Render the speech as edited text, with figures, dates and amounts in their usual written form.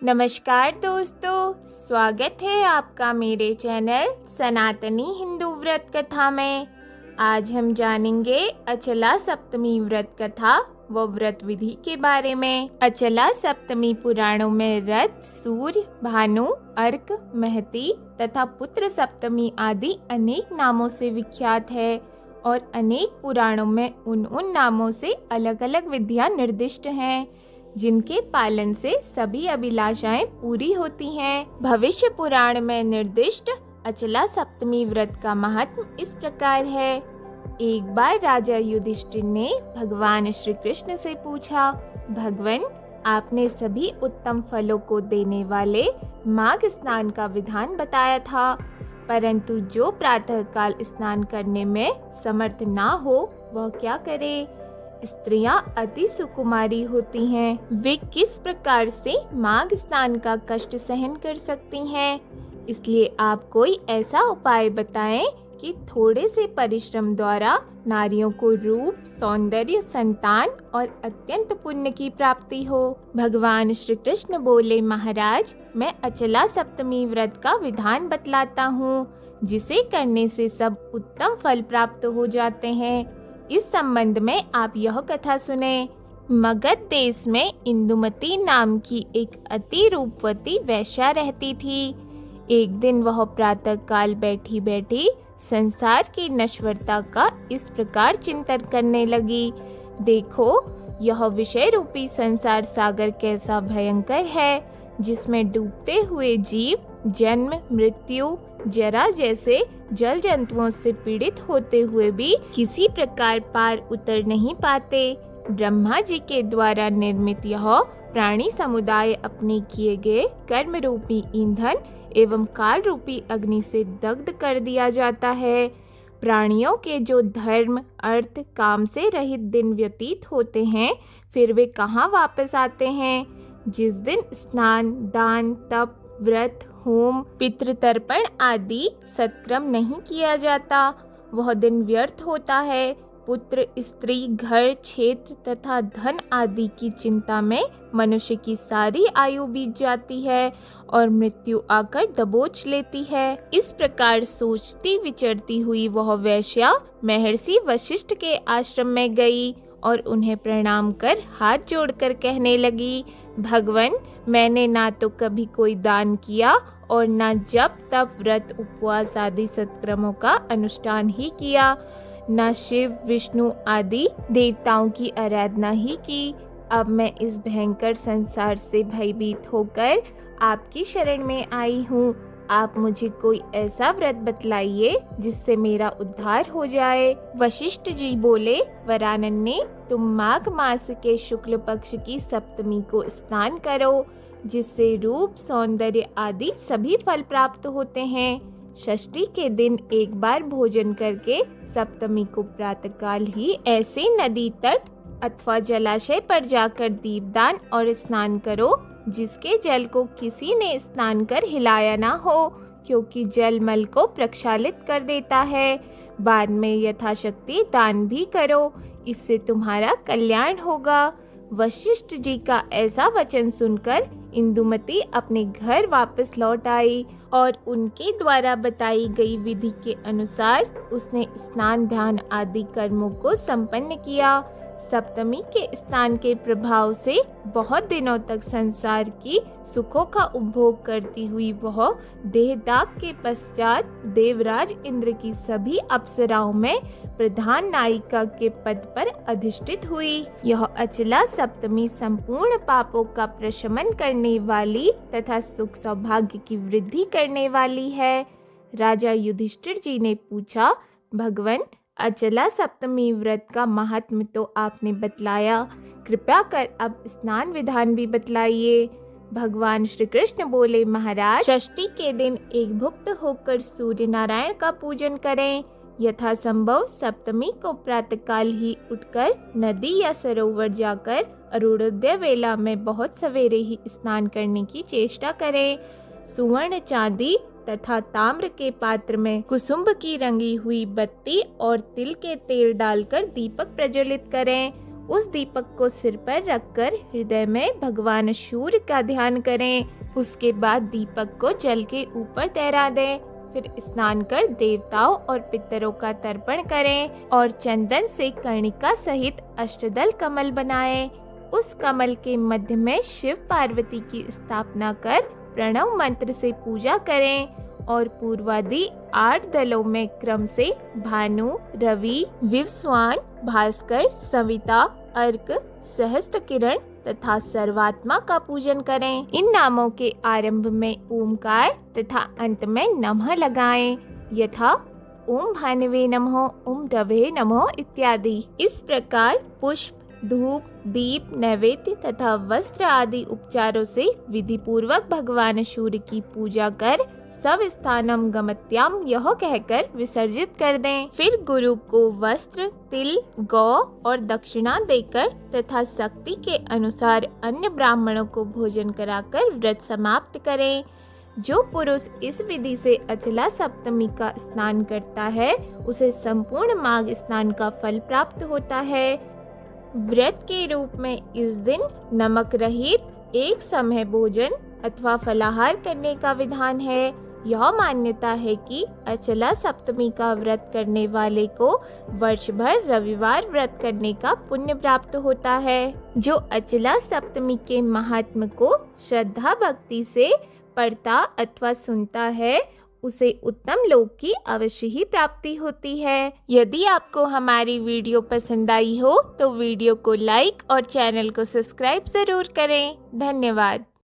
नमस्कार दोस्तों, स्वागत है आपका मेरे चैनल सनातनी हिंदू व्रत कथा में। आज हम जानेंगे अचला सप्तमी व्रत कथा व व्रत विधि के बारे में। अचला सप्तमी पुराणों में रथ, सूर्य, भानु, अर्क, महती तथा पुत्र सप्तमी आदि अनेक नामों से विख्यात है और अनेक पुराणों में उन नामों से अलग अलग विधियां निर्दिष्ट हैं, जिनके पालन से सभी अभिलाषाएं पूरी होती हैं। भविष्य पुराण में निर्दिष्ट अचला सप्तमी व्रत का महत्व इस प्रकार है। एक बार राजा युधिष्ठिर ने भगवान श्री कृष्ण से पूछा, भगवान, आपने सभी उत्तम फलों को देने वाले माघ स्नान का विधान बताया था, परंतु जो प्रातःकाल स्नान करने में समर्थ ना हो वह क्या करे? स्त्रियां अति सुकुमारी होती हैं, वे किस प्रकार से माघ स्नान का कष्ट सहन कर सकती हैं? इसलिए आप कोई ऐसा उपाय बताएं कि थोड़े से परिश्रम द्वारा नारियों को रूप, सौंदर्य, संतान और अत्यंत पुण्य की प्राप्ति हो। भगवान श्री कृष्ण बोले, महाराज, मैं अचला सप्तमी व्रत का विधान बतलाता हूँ, जिसे करने से सब उत्तम फल प्राप्त हो जाते हैं। इस संबंध में आप यह कथा सुने। मगध देश में इंदुमती नाम की एक अति रूपवती वेश्या रहती थी। एक दिन वह प्रातःकाल बैठी बैठी संसार की नश्वरता का इस प्रकार चिंतन करने लगी, देखो, यह विषय रूपी संसार सागर कैसा भयंकर है, जिसमें डूबते हुए जीव जन्म, मृत्यु, जरा जैसे जल जंतुओं से पीड़ित होते हुए भी किसी प्रकार पार उतर नहीं पाते। ब्रह्मा जी के द्वारा निर्मित यह प्राणी समुदाय अपने किए गए कर्म रूपी ईंधन एवं काल रूपी अग्नि से दग्ध कर दिया जाता है। प्राणियों के जो धर्म, अर्थ, काम से रहित दिन व्यतीत होते हैं, फिर वे कहाँ वापस आते हैं? जिस दिन स्नान, दान, तप, व्रत, होम, पितृतर्पण आदि सत्कर्म नहीं किया जाता, वह दिन व्यर्थ होता है। पुत्र, स्त्री, घर, क्षेत्र तथा धन आदि की चिंता में मनुष्य की सारी आयु बीत जाती है और मृत्यु आकर दबोच लेती है। इस प्रकार सोचती विचरती हुई वह वेश्या महर्षि वशिष्ठ के आश्रम में गई और उन्हें प्रणाम कर हाथ जोड़कर कहने लगी, भगवान, मैंने ना तो कभी कोई दान किया और ना जप, तप, व्रत, उपवास आदि सत्कर्मों का अनुष्ठान ही किया, न शिव, विष्णु आदि देवताओं की आराधना ही की। अब मैं इस भयंकर संसार से भयभीत होकर आपकी शरण में आई हूँ। आप मुझे कोई ऐसा व्रत बतलाइए जिससे मेरा उद्धार हो जाए। वशिष्ठ जी बोले, वरानन्ये, तुम माघ मास के शुक्ल पक्ष की सप्तमी को स्नान करो, जिससे रूप, सौंदर्य आदि सभी फल प्राप्त होते हैं। षष्ठी के दिन एक बार भोजन करके सप्तमी को प्रातःकाल ही ऐसे नदी तट अथवा जलाशय पर जाकर दीपदान और स्नान करो, जिसके जल को किसी ने स्नान कर हिलाया ना हो, क्योंकि जल मल को प्रक्षालित कर देता है। बाद में यथाशक्ति दान भी करो, इससे तुम्हारा कल्याण होगा। वशिष्ठ जी का ऐसा वचन सुनकर इंदुमती अपने घर वापस लौट आई और उनके द्वारा बताई गई विधि के अनुसार उसने स्नान, ध्यान आदि कर्मों को संपन्न किया। सप्तमी के स्नान के प्रभाव से बहुत दिनों तक संसार की सुखों का उपभोग करती हुई वह देहदाग के पश्चात देवराज इंद्र की सभी अप्सराओं में प्रधान नायिका के पद पर अधिष्ठित हुई। यह अचला सप्तमी संपूर्ण पापों का प्रशमन करने वाली तथा सुख सौभाग्य की वृद्धि करने वाली है। राजा युधिष्ठिर जी ने पूछा, भगवान, अचला सप्तमी व्रत का महात्म्य तो आपने बतलाया, कृपया कर अब स्नान विधान भी बतलाइए। भगवान श्री कृष्ण बोले, महाराज, षष्ठी के दिन एक भुक्त होकर सूर्य नारायण का पूजन करें। यथासंभव सप्तमी को प्रातःकाल ही उठकर नदी या सरोवर जाकर अरुणोदय वेला में बहुत सवेरे ही स्नान करने की चेष्टा करें। सुवर्ण, चांदी तथा ताम्र के पात्र में कुसुम्भ की रंगी हुई बत्ती और तिल के तेल डालकर दीपक प्रज्वलित करें। उस दीपक को सिर पर रखकर हृदय में भगवान सूर्य का ध्यान करें। उसके बाद दीपक को जल के ऊपर तैरा दें। फिर स्नान कर देवताओं और पितरों का तर्पण करें और चंदन से कर्णिका सहित अष्टदल कमल बनाएं। उस कमल के मध्य में शिव पार्वती की स्थापना कर प्रणव मंत्र से पूजा करें और पूर्वादि 8 दलों में क्रम से भानु, रवि, विवस्वान, भास्कर, सविता, अर्क, सहस्त्र किरण तथा सर्वात्मा का पूजन करें। इन नामों के आरंभ में ओमकार तथा अंत में नमः लगाएं, यथा ओम भानवे नमः, ओम रवे नमः इत्यादि। इस प्रकार पुष्प, धूप, दीप, नैवेद्य तथा वस्त्र आदि उपचारों से विधि पूर्वक भगवान सूर्य की पूजा कर सब स्थानम गमत्याम यह कहकर विसर्जित कर दें। फिर गुरु को वस्त्र, तिल, गौ और दक्षिणा देकर तथा शक्ति के अनुसार अन्य ब्राह्मणों को भोजन कराकर व्रत समाप्त करें। जो पुरुष इस विधि से अचला सप्तमी का स्नान करता है उसे संपूर्ण माघ स्नान का फल प्राप्त होता है। व्रत के रूप में इस दिन नमक रहित एक समय भोजन अथवा फलाहार करने का विधान है। यह मान्यता है कि अचला सप्तमी का व्रत करने वाले को वर्ष भर रविवार व्रत करने का पुण्य प्राप्त होता है। जो अचला सप्तमी के महात्म को श्रद्धा भक्ति से पढ़ता अथवा सुनता है उसे उत्तम लोक की अवश्य ही प्राप्ति होती है। यदि आपको हमारी वीडियो पसंद आई हो तो वीडियो को लाइक और चैनल को सब्सक्राइब जरूर करें। धन्यवाद।